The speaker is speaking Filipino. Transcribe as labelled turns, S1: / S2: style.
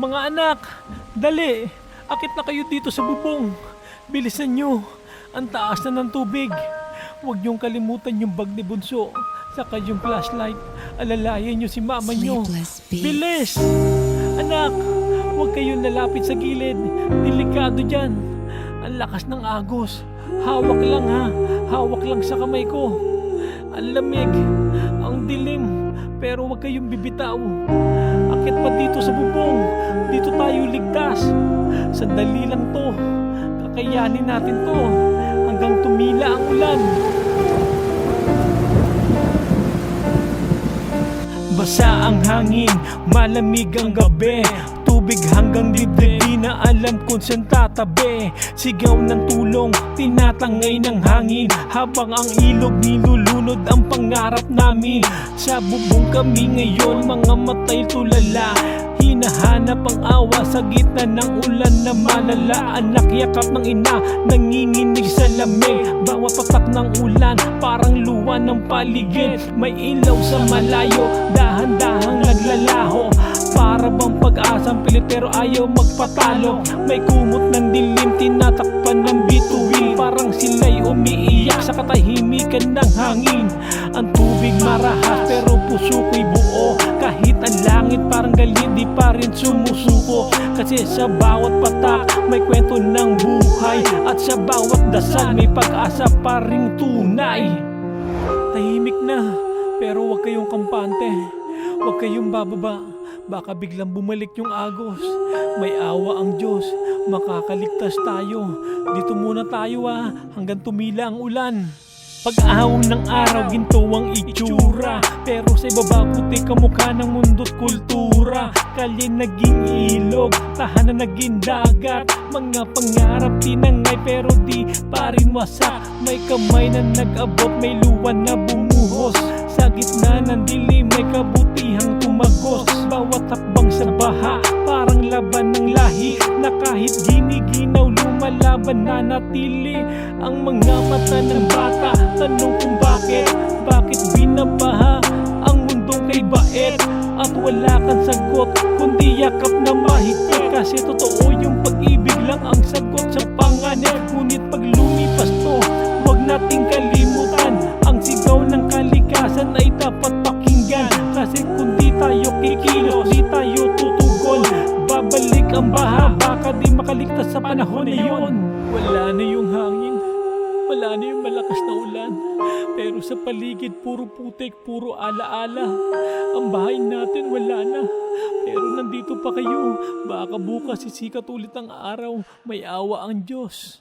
S1: Mga anak, dali! Akit na kayo dito sa bubong. Bilisan nyo. Ang taas na ng tubig. Huwag niyong kalimutan yung bag ni Bunso. Saka yung flashlight. Alalayan nyo si mama nyo.
S2: Sleepless Beast.
S1: Bilis! Anak, huwag kayong lalapit sa gilid. Delikado dyan. Ang lakas ng agos. Hawak lang ha. Hawak lang sa kamay ko. Ang lamig. Ang dilim. Pero huwag kayong bibitaw. Akit pa dito sa bubong. Dito tayo ligtas. Sandali lang to. Kakayanin natin to. Hanggang tumila ang ulan. Basa ang hangin, malamig ang gabi. Tubig hanggang dibdib, di na alam kung saan tatabi. Sigaw ng tulong, tinatangay ng hangin. Habang ang ilog nilulunod ang pangarap namin. Sa bubong kami ngayon, mga matay tulala. Hinahanap ang awa sa gitna ng ulan na malala. Anak yakap ng ina, nanginginig sa lamig. Bawat patak ng ulan, parang luwa ng paligid. May ilaw sa malayo, dahan-dahang naglalaho. Para bang pag-asang pilit pero ayaw magpatalo. May kumot ng dilim, tinatakpan ng bituin. Parang sila'y umiiyak sa katahimikan ng hangin. Ang tubig marahas pero puso ko'y buo. Kahit ang langit parang galit, di pa rin sumusuko. Kasi sa bawat patak may kwento ng buhay. At sa bawat dasal may pag-asa pa ring tunay. Tahimik na, pero huwag kayong kampante. Huwag kayong bababa. Baka biglang bumalik yung agos. May awa ang Diyos, makakaligtas tayo. Dito muna tayo hanggang tumila ang ulan. Pag-ahon ng araw, ginto ang itsura. Pero sa ibaba puti kamukha ng mundo't kultura. Kalye naging ilog, tahanan naging dagat. Mga pangarap tinangay pero di pa rin wasak. May kamay na nag-abot, may luwan na bumuhos. Sa gitna ng dilim may kabutihang tumagos. Bawat takbang sa baha parang laban ng lahi. Na kahit giniginaw lumalaban na natili. Ang mga mata ng bata tanong kung bakit binabaha ang mundong kay bait. At wala kang sagot kundi yakap na mahigpit. Kasi totoo yung pag-ibig lang ang sagot sa panganib. Ngunit pag lumipas to, huwag nating kalimutan. Ang sigaw ng kalikasan ay dapat pakinggan. Kasi kung di tayo kikilos, di tayo tutugon. Babalik ang baha, baka di makaligtas sa panahon na yun. Wala na yung hangin, wala na yung malakas na ulan. Pero sa paligid puro putik, puro alaala. Ang bahay natin wala na, pero nandito pa kayo. Baka bukas sisikat ulit ang araw, may awa ang Diyos.